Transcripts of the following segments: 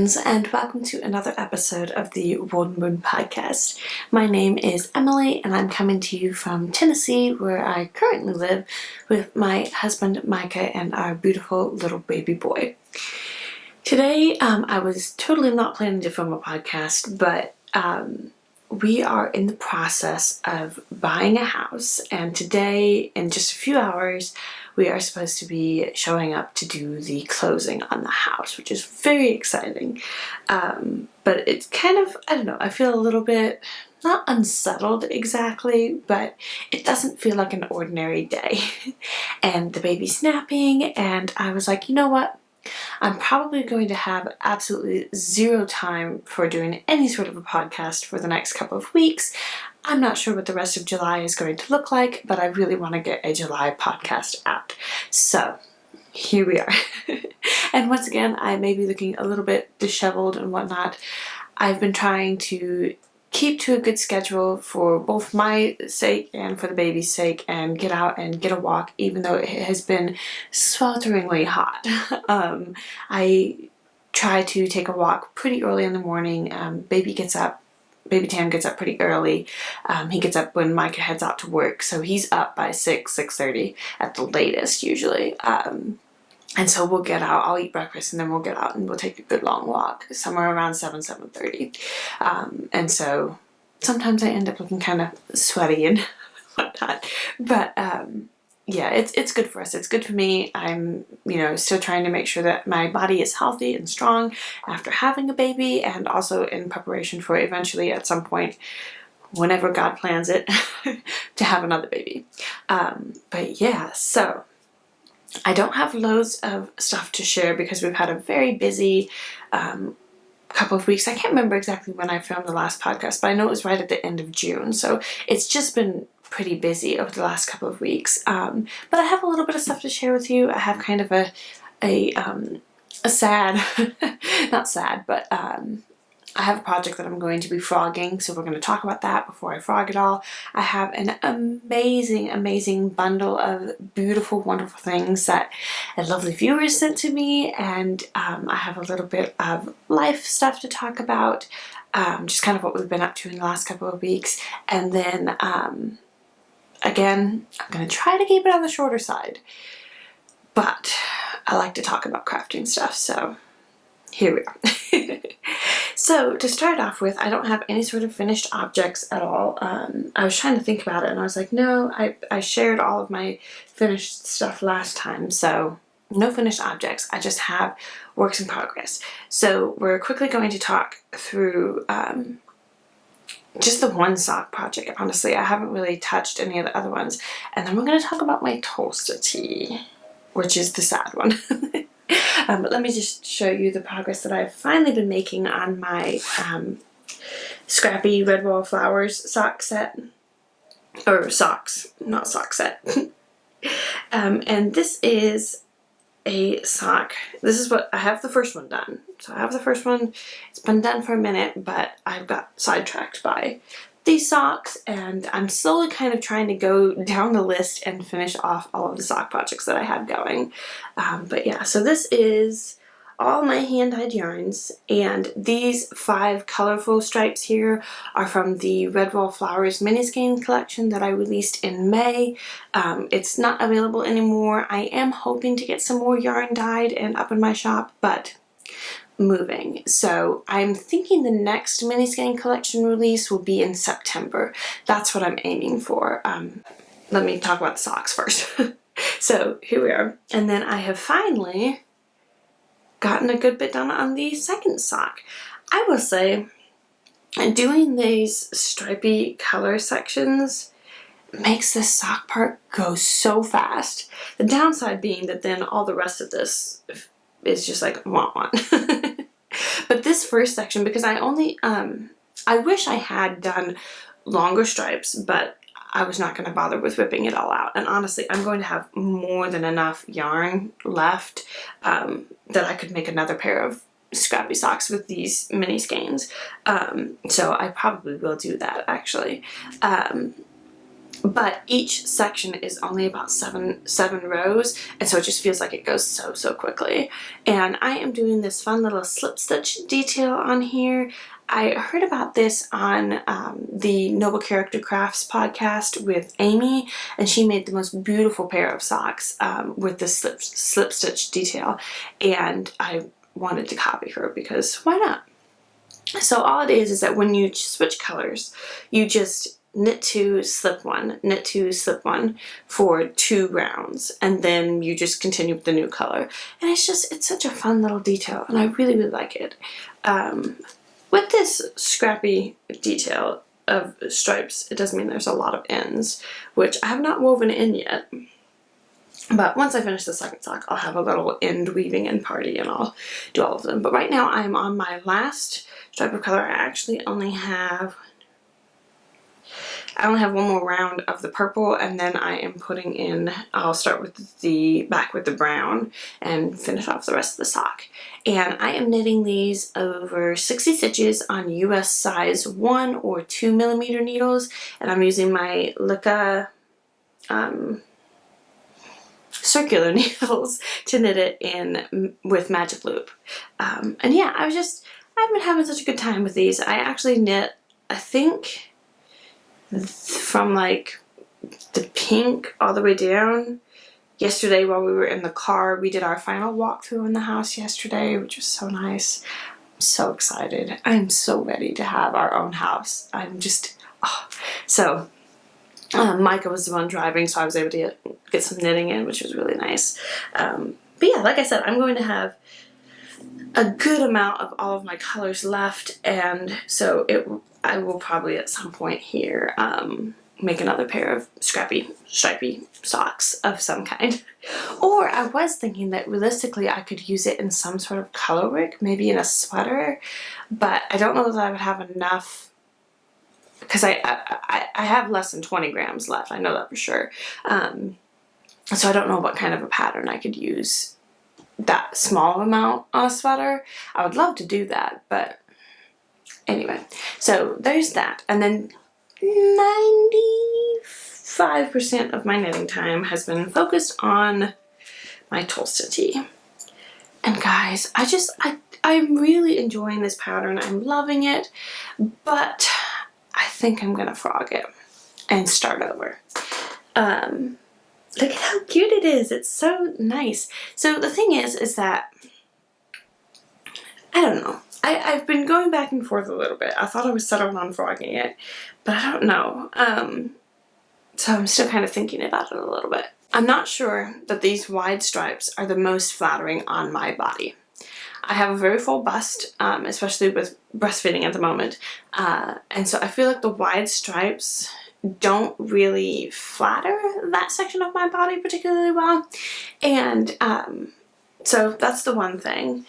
friends, and welcome to another episode of the Woldenburn Podcast. My name is Emily, and I'm coming to you from Tennessee, where I currently live with my husband Micah and our beautiful little baby boy. Today, I was totally not planning to film a podcast, but we are in the process of buying a house, and today, in just a few hours, we are supposed to be showing up to do the closing on the house, which is very exciting. But it's kind of, I don't know, I feel a little bit, not unsettled exactly, but it doesn't feel like an ordinary day. And the baby's napping, and I was like, you know what? I'm probably going to have absolutely zero time for doing any sort of a podcast for the next couple of weeks. I'm not sure what the rest of July is going to look like, but I really want to get a July podcast out. So, here we are. And once again, I may be looking a little bit disheveled and whatnot. I've been trying to keep to a good schedule for both my sake and for the baby's sake, and get out and get a walk, even though it has been swelteringly hot. I try to take a walk pretty early in the morning. Baby Tam gets up pretty early. He gets up when Micah heads out to work, so he's up by 6:30 at the latest usually. And so we'll get out, I'll eat breakfast, and then we'll get out and we'll take a good long walk, somewhere around 7:30. And so sometimes I end up looking kind of sweaty and whatnot. But yeah, it's good for us. It's good for me. I'm, still trying to make sure that my body is healthy and strong after having a baby, and also in preparation for eventually at some point, whenever God plans it, to have another baby. But yeah, so I don't have loads of stuff to share because we've had a very busy couple of weeks. I can't remember exactly when I filmed the last podcast, but I know it was right at the end of June. So it's just been pretty busy over the last couple of weeks. But I have a little bit of stuff to share with you. I have kind of a sad, not sad, but I have a project that I'm going to be frogging, so we're going to talk about that before I frog it all. I have an amazing bundle of beautiful, wonderful things that a lovely viewer sent to me, and I have a little bit of life stuff to talk about, just kind of what we've been up to in the last couple of weeks, and then again, I'm going to try to keep it on the shorter side, but I like to talk about crafting stuff, so here we are. So to start off with, I don't have any sort of finished objects at all. I was trying to think about it, and I was like, no, I shared all of my finished stuff last time, so no finished objects. I just have works in progress. So we're quickly going to talk through just the one sock project. Honestly, I haven't really touched any of the other ones. And then we're going to talk about my Tolsta tee, which is the sad one. But let me just show you the progress that I've finally been making on my scrappy Red Wall Flowers sock set. Or socks, not sock set. And this is a sock. This is what I have the first one done. So I have the first one. It's been done for a minute, but I've got sidetracked by these socks, and I'm slowly kind of trying to go down the list and finish off all of the sock projects that I have going. But yeah, so this is all my hand-dyed yarns, and these 5 colorful stripes here are from the Red Wall Flowers mini skein collection that I released in May. It's not available anymore. I am hoping to get some more yarn dyed and up in my shop, but moving. So I'm thinking the next mini skein collection release will be in September. That's what I'm aiming for. Let me talk about the socks first. So here we are. And then I have finally gotten a good bit done on the second sock. I will say, doing these stripy color sections makes this sock part go so fast. The downside being that then all the rest of this is just like want. But this first section, because I wish I had done longer stripes, but I was not going to bother with ripping it all out. And honestly, I'm going to have more than enough yarn left that I could make another pair of scrappy socks with these mini skeins. So I probably will do that, actually. but each section is only about seven rows, and so it just feels like it goes so quickly. And I am doing this fun little slip stitch detail on here. I heard about this on the Noble Character Crafts podcast with Amy, and she made the most beautiful pair of socks with this slip stitch detail, and I wanted to copy her because why not? So all it is that when you switch colors, you just knit 2, slip 1, knit 2, slip 1 for 2 rounds, and then you just continue with the new color. And it's such a fun little detail, and I really like it. With this scrappy detail of stripes, it does mean there's a lot of ends, which I have not woven in yet. But once I finish the second sock, I'll have a little end weaving in party, and I'll do all of them. But right now I'm on my last stripe of color. I actually only have one more round of the purple, and then I am putting in, I'll start with the back with the brown and finish off the rest of the sock. And I am knitting these over 60 stitches on US size 1 or 2 millimeter needles, and I'm using my Lika circular needles to knit it in with magic loop. And yeah, I've been having such a good time with these. I actually knit, I think, from like the pink all the way down. Yesterday while we were in the car, we did our final walkthrough in the house yesterday, which was so nice. I'm so excited. I'm so ready to have our own house. I'm just, so Micah was the one driving, so I was able to get some knitting in, which was really nice. But yeah, like I said, I'm going to have a good amount of all of my colors left, and so I will probably at some point here make another pair of scrappy, stripy socks of some kind. Or I was thinking that realistically I could use it in some sort of color work, maybe in a sweater, but I don't know that I would have enough, because I have less than 20 grams left, I know that for sure. So I don't know what kind of a pattern I could use that small amount on a sweater. I would love to do that, but anyway, so there's that. And then 95% of my knitting time has been focused on my Tolsta tee. And guys, I'm really enjoying this pattern. I'm loving it, but I think I'm gonna frog it and start over. Look at how cute it is. It's so nice. So the thing is that, I don't know. I've been going back and forth a little bit. I thought I was settled on frogging it, but I don't know. So I'm still kind of thinking about it a little bit. I'm not sure that these wide stripes are the most flattering on my body. I have a very full bust, especially with breastfeeding at the moment. And so I feel like the wide stripes don't really flatter that section of my body particularly well. And so that's the one thing.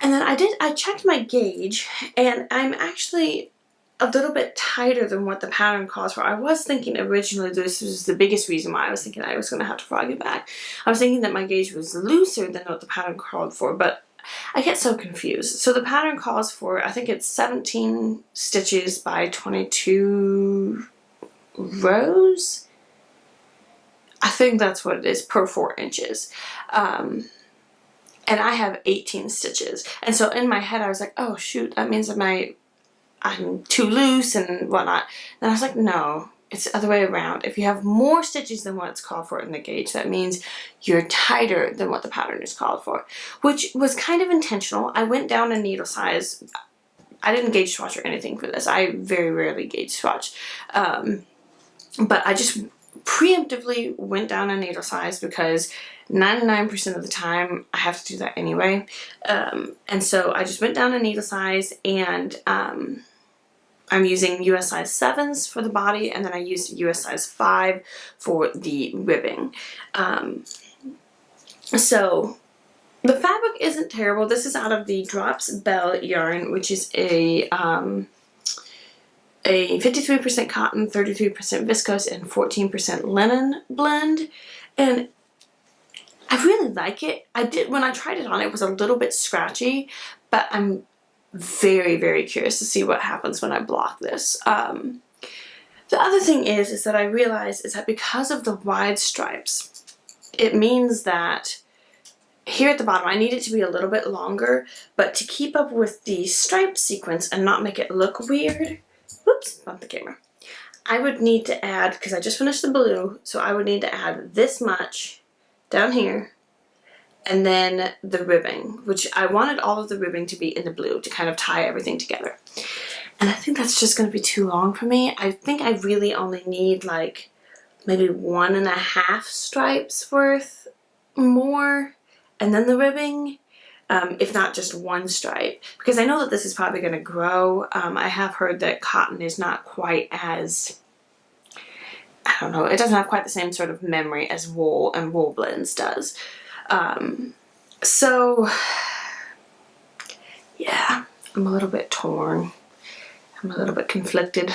And then I checked my gauge, and I'm actually a little bit tighter than what the pattern calls for. I was thinking originally, this was the biggest reason why I was thinking I was going to have to frog it back. I was thinking that my gauge was looser than what the pattern called for, but I get so confused. So the pattern calls for, I think it's 17 stitches by 22 rows. I think that's what it is, per 4 inches. And I have 18 stitches. And so in my head I was like, oh shoot, that means that I'm too loose and whatnot. And I was like, no, it's the other way around. If you have more stitches than what's called for in the gauge, that means you're tighter than what the pattern is called for, which was kind of intentional. I went down a needle size. I didn't gauge swatch or anything for this. I very rarely gauge swatch. But I just preemptively went down a needle size because 99% of the time I have to do that anyway. And so I just went down a needle size, and I'm using US size 7s for the body, and then I used US size 5 for the ribbing. So the fabric isn't terrible. This is out of the Drops Bell yarn, which is a 53% cotton, 33% viscose, and 14% linen blend. And I really like it. When I tried it on, it was a little bit scratchy, but I'm very, very curious to see what happens when I block this. The other thing is that I realized is that because of the wide stripes, it means that here at the bottom, I need it to be a little bit longer, but to keep up with the stripe sequence and not make it look weird, whoops, bumped the camera, I would need to add, because I just finished the blue, so I would need to add this much down here, and then the ribbing, which I wanted all of the ribbing to be in the blue to kind of tie everything together. And I think that's just going to be too long for me. I think I really only need like maybe 1.5 stripes worth more, and then the ribbing, if not just one stripe, because I know that this is probably going to grow. I have heard that cotton is not quite as, I don't know, it doesn't have quite the same sort of memory as wool and wool blends does. So yeah, I'm a little bit torn. I'm a little bit conflicted.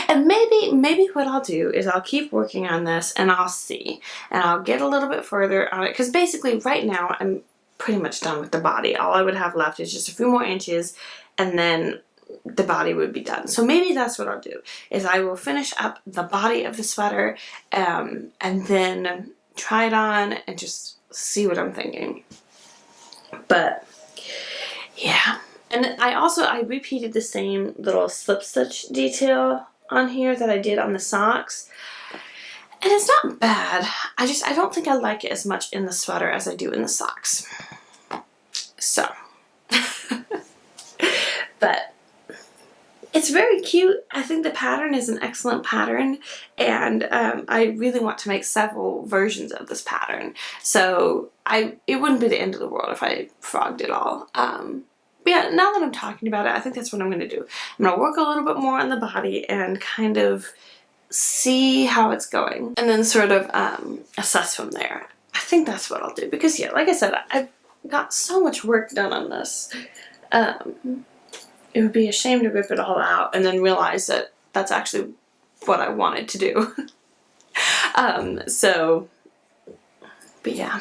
And maybe what I'll do is I'll keep working on this and I'll see. And I'll get a little bit further on it. Because basically right now I'm pretty much done with the body. All I would have left is just a few more inches and then the body would be done. So maybe that's what I'll do. Is I will finish up the body of the sweater and then try it on and just see what I'm thinking. But yeah. And I repeated the same little slip stitch detail on here that I did on the socks. And it's not bad. I don't think I like it as much in the sweater as I do in the socks. So. But it's very cute. I think the pattern is an excellent pattern. And I really want to make several versions of this pattern. So it wouldn't be the end of the world if I frogged it all. Yeah, now that I'm talking about it, I think that's what I'm going to do. I'm going to work a little bit more on the body and kind of see how it's going. And then sort of assess from there. I think that's what I'll do. Because yeah, like I said, I've got so much work done on this. It would be a shame to rip it all out and then realize that that's actually what I wanted to do. But yeah.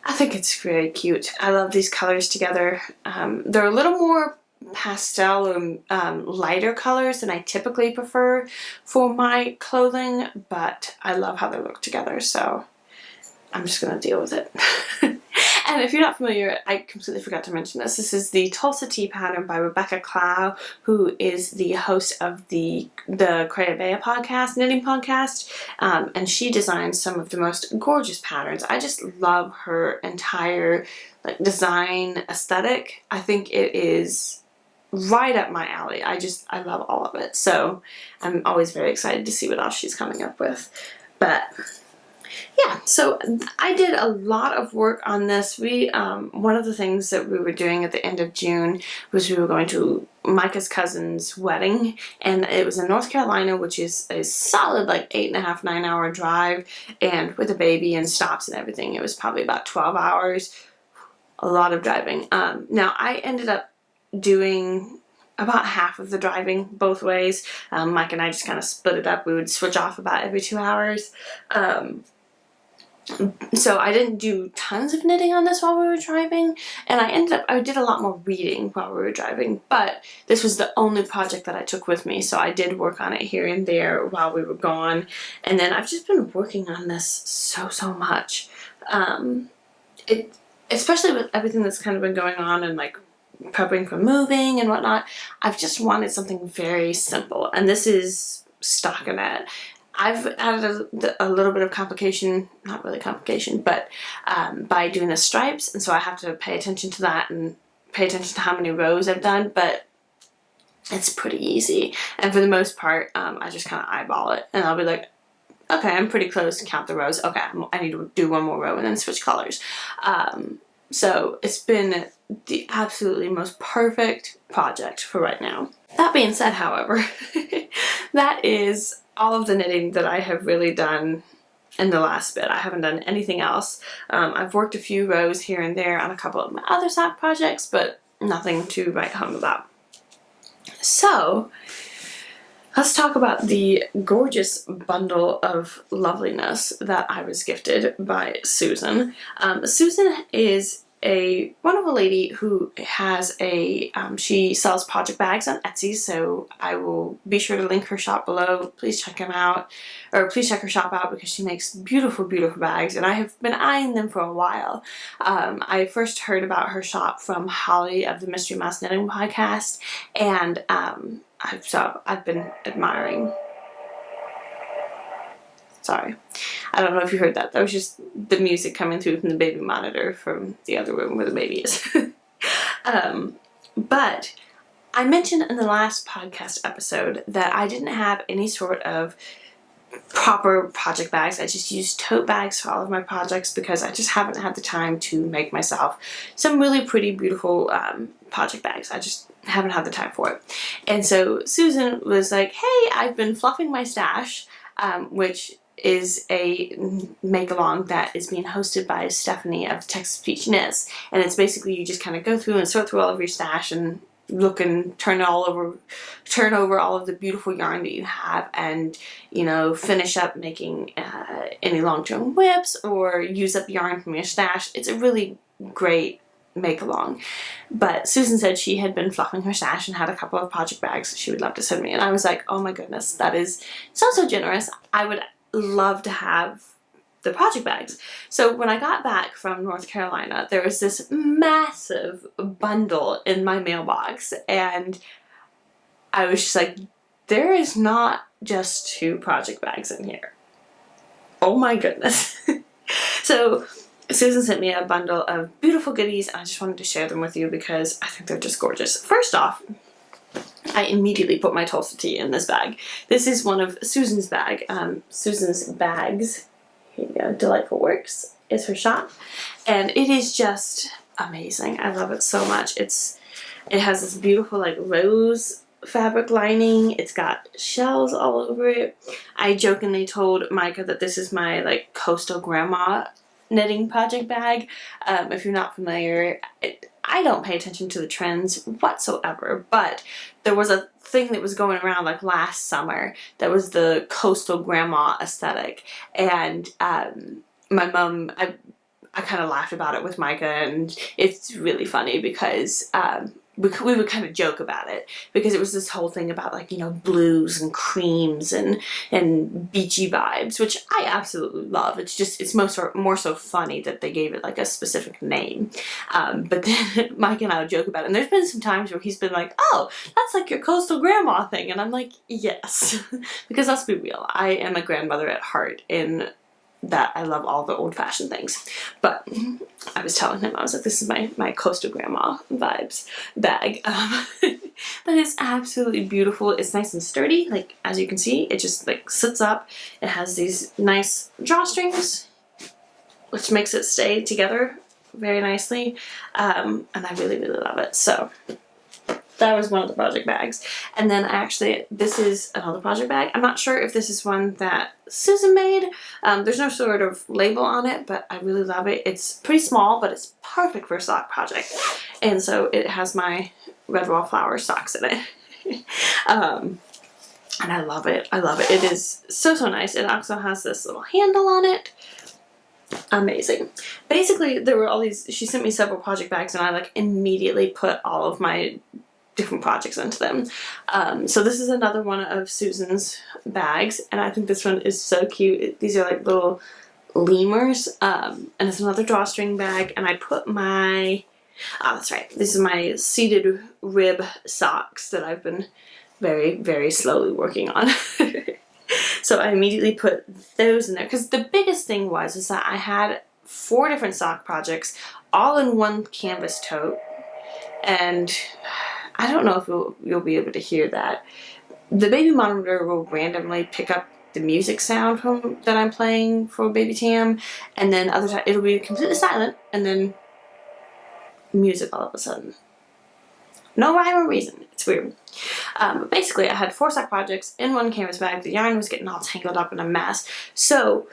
I think it's very cute. I love these colors together. They're a little more pastel or lighter colors than I typically prefer for my clothing, but I love how they look together, so I'm just going to deal with it. And if you're not familiar, I completely forgot to mention this. This is the Tolsta Tea pattern by Rebecca Clow, who is the host of the Creabea podcast, knitting podcast, and she designs some of the most gorgeous patterns. I just love her entire design aesthetic. I think it is right up my alley. I love all of it. So I'm always very excited to see what else she's coming up with. But yeah, so I did a lot of work on this. One of the things that we were doing at the end of June was we were going to Micah's cousin's wedding, and it was in North Carolina, which is a solid 8.5, 9 hour drive, and with a baby and stops and everything, it was probably about 12 hours. A lot of driving. Now I ended up doing about half of the driving both ways. Mike and I just kind of split it up. We would switch off about every 2 hours. So I didn't do tons of knitting on this while we were driving, and I did a lot more reading while we were driving, but this was the only project that I took with me, so I did work on it here and there while we were gone. And then I've just been working on this so much. Especially with everything that's kind of been going on and prepping for moving and whatnot, I've just wanted something very simple, and this is stockinette. I've added a little bit of complication, not really complication, but by doing the stripes, and so I have to pay attention to that and pay attention to how many rows I've done, but it's pretty easy. And for the most part, I just kind of eyeball it, and I'll be like, okay, I'm pretty close to count the rows. Okay, I need to do one more row and then switch colors. So it's been the absolutely most perfect project for right now. That being said, however, that is all of the knitting that I have really done in the last bit. I haven't done anything else. I've worked a few rows here and there on a couple of my other sock projects, but nothing to write home about. So let's talk about the gorgeous bundle of loveliness that I was gifted by Susan. Susan is a wonderful lady who has she sells project bags on Etsy, so I will be sure to link her shop below. Please check please check her shop out because she makes beautiful, beautiful bags, and I have been eyeing them for a while. I first heard about her shop from Holly of the Mystery Mouse Knitting Podcast, and I've been admiring. Sorry. I don't know if you heard that. That was just the music coming through from the baby monitor from the other room where the baby is. But I mentioned in the last podcast episode that I didn't have any sort of proper project bags. I just used tote bags for all of my projects because I just haven't had the time to make myself some really pretty, beautiful project bags. I just haven't had the time for it. And so Susan was like, hey, I've been fluffing my stash, which is a make-along that is being hosted by Stephanie of Texas Peach Knits, and it's basically you just kind of go through and sort through all of your stash and look and turn over all of the beautiful yarn that you have, and finish up making any long-term whips or use up yarn from your stash. It's a really great make-along. But Susan said she had been fluffing her stash and had a couple of project bags she would love to send me, and I was like, oh my goodness, that is so generous. I would love to have the project bags. So when I got back from North Carolina, there was this massive bundle in my mailbox, and I was just like, there is not just 2 project bags in here. Oh my goodness. So Susan sent me a bundle of beautiful goodies, and I just wanted to share them with you because I think they're just gorgeous. First off, I immediately put my Tolsta tea in this bag. This is one of Susan's Susan's bags. Here you go. Delightful Works is her shop, and it is just amazing. I love it so much. It has this beautiful like rose fabric lining. It's got shells all over it. I jokingly told Micah that this is my like coastal grandma knitting project bag. If you're not familiar, I don't pay attention to the trends whatsoever, but there was a thing that was going around like last summer that was the coastal grandma aesthetic, and my mom, I kind of laughed about it with Micah, and it's really funny because we would kind of joke about it because it was this whole thing about like, blues and creams and beachy vibes, which I absolutely love. It's more so funny that they gave it like a specific name. But then Mike and I would joke about it, and there's been some times where he's been like, oh, that's like your coastal grandma thing. And I'm like, yes, because let's be real. I am a grandmother at heart in that I love all the old-fashioned things. But I was telling him, I was like, this is my coastal grandma vibes bag. But it's absolutely beautiful. It's nice and sturdy. Like, as you can see, it just like sits up. It has these nice drawstrings, which makes it stay together very nicely. And I really, really love it. So that was one of the project bags. And then this is another project bag. I'm not sure if this is one that Susan made. There's no sort of label on it, but I really love it. It's pretty small, but it's perfect for a sock project. And so it has my red wallflower socks in it. And I love it. I love it. It is so nice. It also has this little handle on it. Amazing. Basically, there were all these, she sent me several project bags, and I like immediately put all of my different projects into them. So this is another one of Susan's bags, and I think this one is so cute. These are like little lemurs, and it's another drawstring bag, and I put that's right, this is my seated rib socks that I've been very, very slowly working on. So I immediately put those in there, because the biggest thing is that I had 4 different sock projects all in one canvas tote, and I don't know if you'll be able to hear that. The baby monitor will randomly pick up the music sound that I'm playing for Baby Tam, and then other times it'll be completely silent, and then music all of a sudden. No rhyme or reason. It's weird. But basically, I had 4 sock projects in one canvas bag. The yarn was getting all tangled up in a mess. So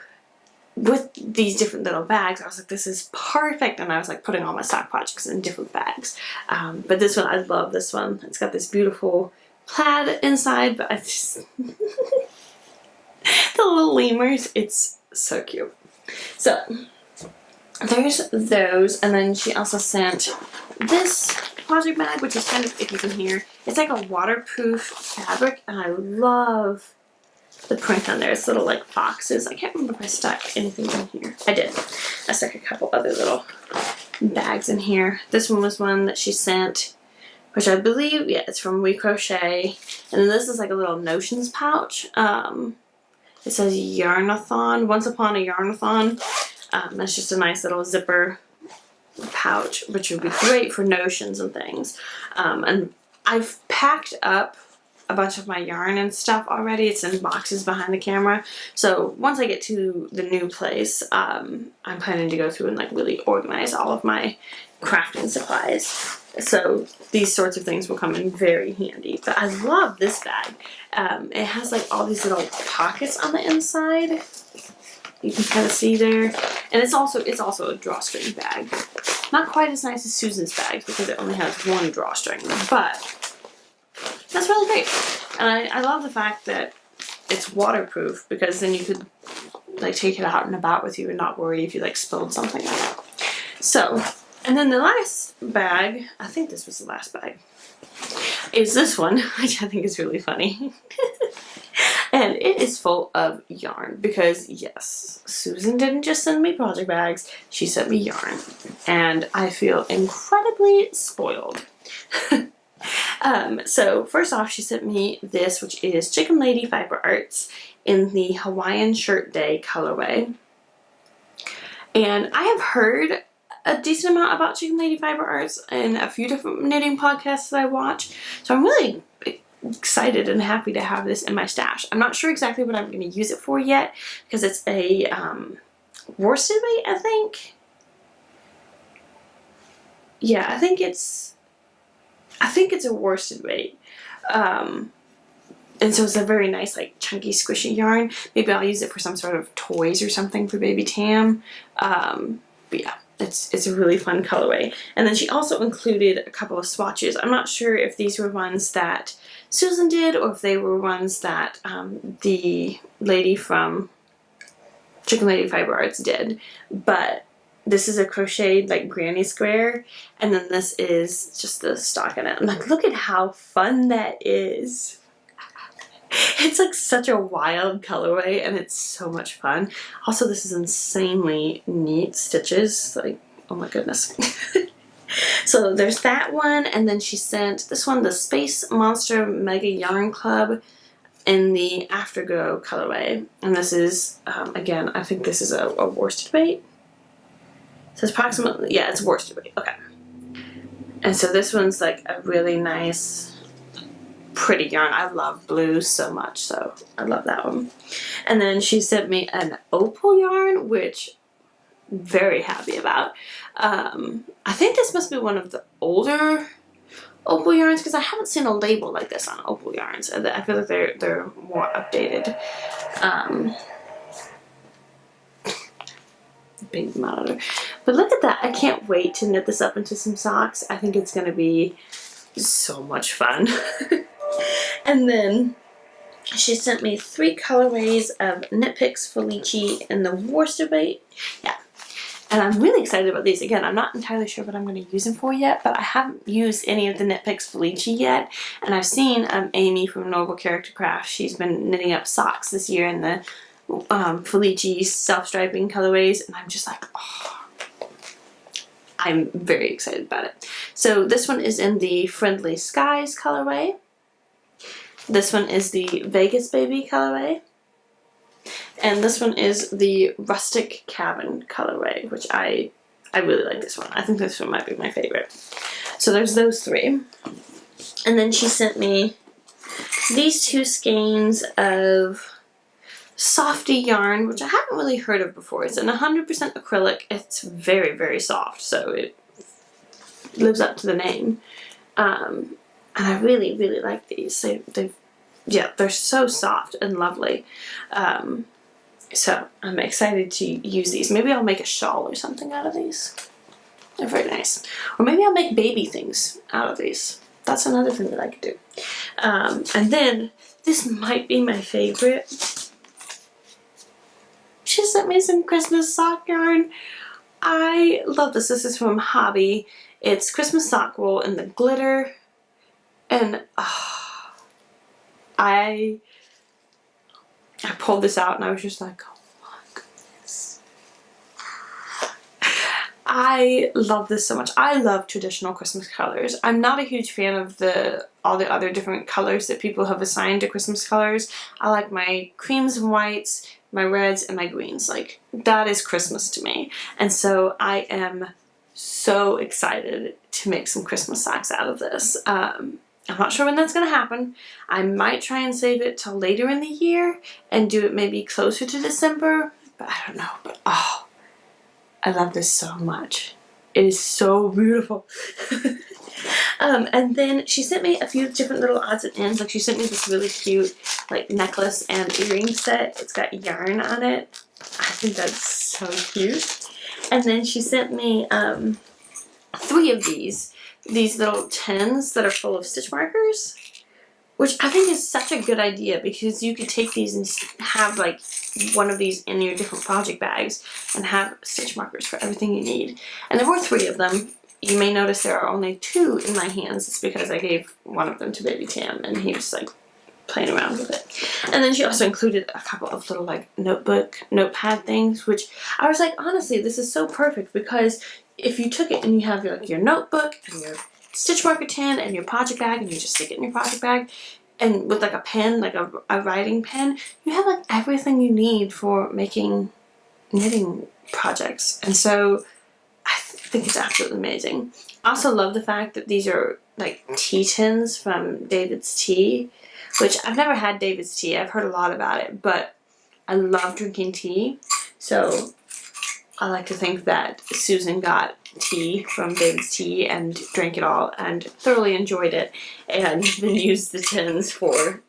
with these different little bags, I was like, this is perfect. And I was like putting all my sock projects in different bags. But this one, I love this one. It's got this beautiful plaid inside, but I just the little lemurs, it's so cute. So there's those, and then she also sent this project bag, which is kind of icky from here. It's like a waterproof fabric, and I love the print on there. It's little like foxes. I can't remember if I stuck anything in here. I did. I stuck a couple other little bags in here. This one was one that she sent, which I believe, yeah, it's from We Crochet. And then this is like a little notions pouch. It says Yarnathon, Once Upon a Yarnathon. That's just a nice little zipper pouch, which would be great for notions and things. And I've packed up a bunch of my yarn and stuff already. It's in boxes behind the camera. So once I get to the new place, I'm planning to go through and like really organize all of my crafting supplies. So these sorts of things will come in very handy. But I love this bag. It has like all these little pockets on the inside. You can kind of see there. And it's also a drawstring bag. Not quite as nice as Susan's bag because it only has one drawstring, but that's really great. And I love the fact that it's waterproof, because then you could like take it out and about with you and not worry if you like spilled something on it. So, and then the last bag, I think this was the last bag, is this one, which I think is really funny. And it is full of yarn because, yes, Susan didn't just send me project bags, she sent me yarn. And I feel incredibly spoiled. So first off, she sent me this, which is Chicken Lady Fiber Arts in the Hawaiian Shirt Day colorway. And I have heard a decent amount about Chicken Lady Fiber Arts in a few different knitting podcasts that I watch. So I'm really excited and happy to have this in my stash. I'm not sure exactly what I'm going to use it for yet, because it's a worsted weight, I think. Yeah, I think it's a worsted weight. And so it's a very nice, like, chunky, squishy yarn. Maybe I'll use it for some sort of toys or something for baby Tam. But yeah, it's a really fun colorway. And then she also included a couple of swatches. I'm not sure if these were ones that Susan did or if they were ones that the lady from Chicken Lady Fiber Arts did. But this is a crocheted like granny square, and then this is just the stockinette. I'm like, look at how fun that is. It's like such a wild colorway, and it's so much fun. Also, this is insanely neat stitches. Like, oh my goodness. So there's that one, and then she sent this one, the Space Monster Mega Yarn Club in the Afterglow colorway. And this is, again, I think this is a worsted weight. So it's approximately, yeah, it's worsted weight. Okay. And so this one's like a really nice, pretty yarn. I love blue so much, so I love that one. And then she sent me an opal yarn, which I'm very happy about. I think this must be one of the older opal yarns, because I haven't seen a label like this on opal yarns. I feel like they're more updated. Big monitor. But look at that. I can't wait to knit this up into some socks. I think it's going to be so much fun. And then she sent me 3 colorways of Knit Picks Felici in the worsted weight. Yeah. And I'm really excited about these. Again, I'm not entirely sure what I'm going to use them for yet, but I haven't used any of the Knit Picks Felici yet. And I've seen Amy from Noble Character Craft. She's been knitting up socks this year in the Felici self-striping colorways, and I'm just like, oh, I'm very excited about it. So this one is in the Friendly Skies colorway. This one is the Vegas Baby colorway. And this one is the Rustic Cabin colorway, which I really like this one. I think this one might be my favorite. So there's those 3. And then she sent me these 2 skeins of Softy yarn, which I haven't really heard of before. It's an 100% acrylic. It's very, very soft, so it lives up to the name. And I really, really like these. They're so soft and lovely. So I'm excited to use these. Maybe I'll make a shawl or something out of these. They're very nice. Or maybe I'll make baby things out of these. That's another thing that I could do. And then this might be my favorite. She sent me some Christmas sock yarn. I love this. This is from Hobby. It's Christmas sock roll in the glitter. And I pulled this out and I was just like, oh my goodness. I love this so much. I love traditional Christmas colors. I'm not a huge fan of all the other different colors that people have assigned to Christmas colors. I like my creams and whites, my reds, and my greens. Like, that is Christmas to me. And so I am so excited to make some Christmas socks out of this. I'm not sure when that's going to happen. I might try and save it till later in the year and do it maybe closer to December, but I don't know. But oh, I love this so much. It is so beautiful. And then she sent me a few different little odds and ends. Like, she sent me this really cute like necklace and earring set. It's got yarn on it. I think that's so cute. And then she sent me 3 of these little tins that are full of stitch markers, which I think is such a good idea because you could take these and have like one of these in your different project bags and have stitch markers for everything you need. And there were 3 of them. You may notice there are only 2 in my hands. It's because I gave one of them to baby Tam and he was like playing around with it. And then she also included a couple of little like notepad things, which I was like, honestly, this is so perfect because if you took it and you have your notebook and your stitch marker tin and your project bag and you just stick it in your project bag and with like a pen, like a writing pen, you have like everything you need for making knitting projects. And so I think it's absolutely amazing. I also love the fact that these are like tea tins from David's Tea, which I've never had David's Tea. I've heard a lot about it, but I love drinking tea. So I like to think that Susan got tea from David's Tea and drank it all and thoroughly enjoyed it and then used the tins for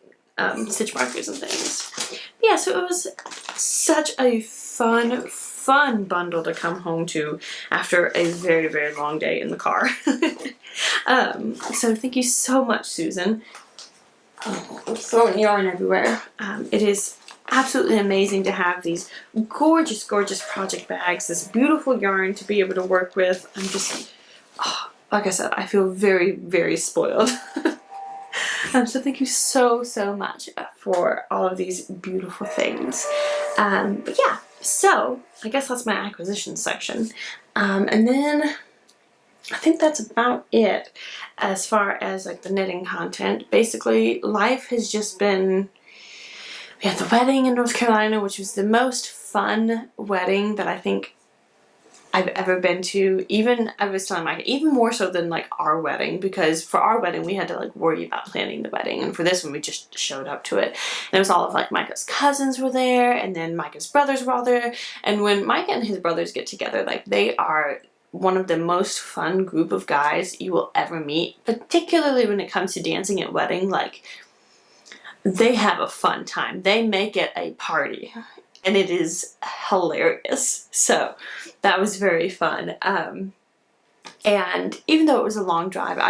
stitch markers and things. Yeah, so it was such a fun bundle to come home to after a very, very long day in the car. So thank you so much, Susan. I'm throwing yarn everywhere. It is absolutely amazing to have these gorgeous, gorgeous project bags, this beautiful yarn to be able to work with. I'm just, like I said, I feel very, very spoiled. So thank you so, so much for all of these beautiful things. But yeah, so I guess that's my acquisition section. And then I think that's about it as far as like the knitting content. Basically, life has just been, we had the wedding in North Carolina, which was the most fun wedding that I think I've ever been to. Even, I was telling Mike, even more so than like our wedding, because for our wedding we had to like worry about planning the wedding, and for this one we just showed up to it. And it was all of like Micah's cousins were there, and then Micah's brothers were all there. And when Micah and his brothers get together, like, they are one of the most fun group of guys you will ever meet, particularly when it comes to dancing at wedding. Like, they have a fun time. They make it a party, and it is hilarious. So that was very fun. And even though it was a long drive,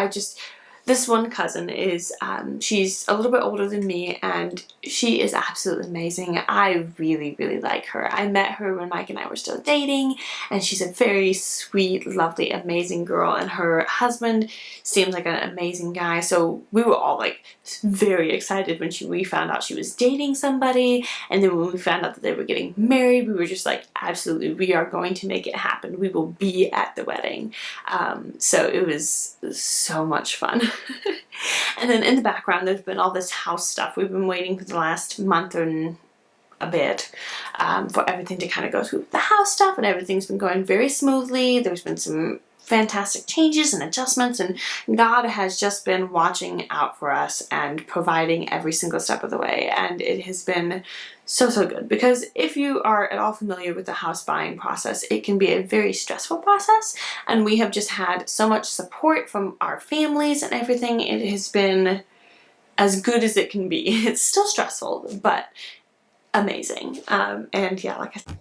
this one cousin is, she's a little bit older than me, and she is absolutely amazing. I really, really like her. I met her when Mike and I were still dating, and she's a very sweet, lovely, amazing girl, and her husband seems like an amazing guy. So we were all like very excited when we found out she was dating somebody, and then when we found out that they were getting married, we were just like, absolutely, we are going to make it happen. We will be at the wedding. So it was so much fun. And then in the background there's been all this house stuff. We've been waiting for the last month and a bit for everything to kind of go through the house stuff, and everything's been going very smoothly. There's been some fantastic changes and adjustments, and God has just been watching out for us and providing every single step of the way, and it has been so, so good. Because if you are at all familiar with the house buying process, it can be a very stressful process, and we have just had so much support from our families and everything. It has been as good as it can be. It's still stressful, but amazing. And yeah, like I said,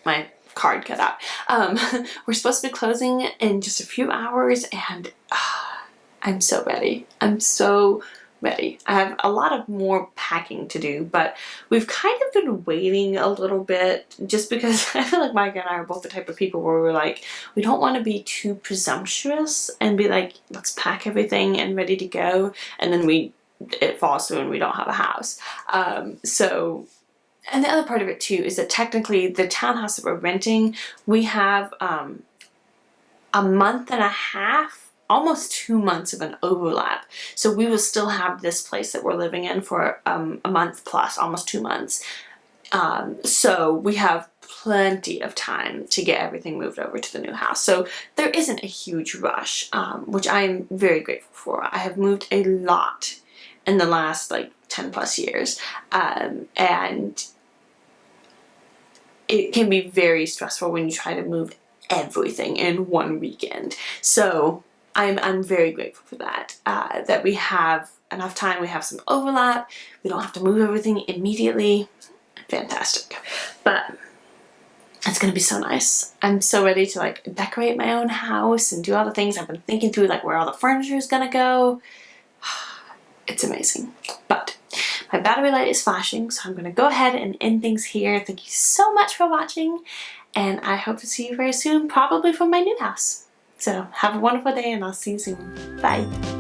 my card cut out. We're supposed to be closing in just a few hours, and I'm so ready. I'm so ready. I have a lot of more packing to do, but we've kind of been waiting a little bit just because I feel like Micah and I are both the type of people where we're like, we don't want to be too presumptuous and be like, let's pack everything and ready to go, and then it falls through and we don't have a house. And the other part of it too is that technically the townhouse that we're renting, we have a month and a half, almost 2 months of an overlap. So we will still have this place that we're living in for a month plus, almost 2 months. So we have plenty of time to get everything moved over to the new house. So there isn't a huge rush, which I'm very grateful for. I have moved a lot in the last 10 plus years. And it can be very stressful when you try to move everything in one weekend. So I'm very grateful for that, that we have enough time, we have some overlap, we don't have to move everything immediately. Fantastic. But it's gonna be so nice. I'm so ready to decorate my own house and do all the things. I've been thinking through where all the furniture is gonna go. It's amazing. But my battery light is flashing, so I'm gonna go ahead and end things here. Thank you so much for watching, and I hope to see you very soon, probably from my new house. So have a wonderful day, and I'll see you soon. Bye.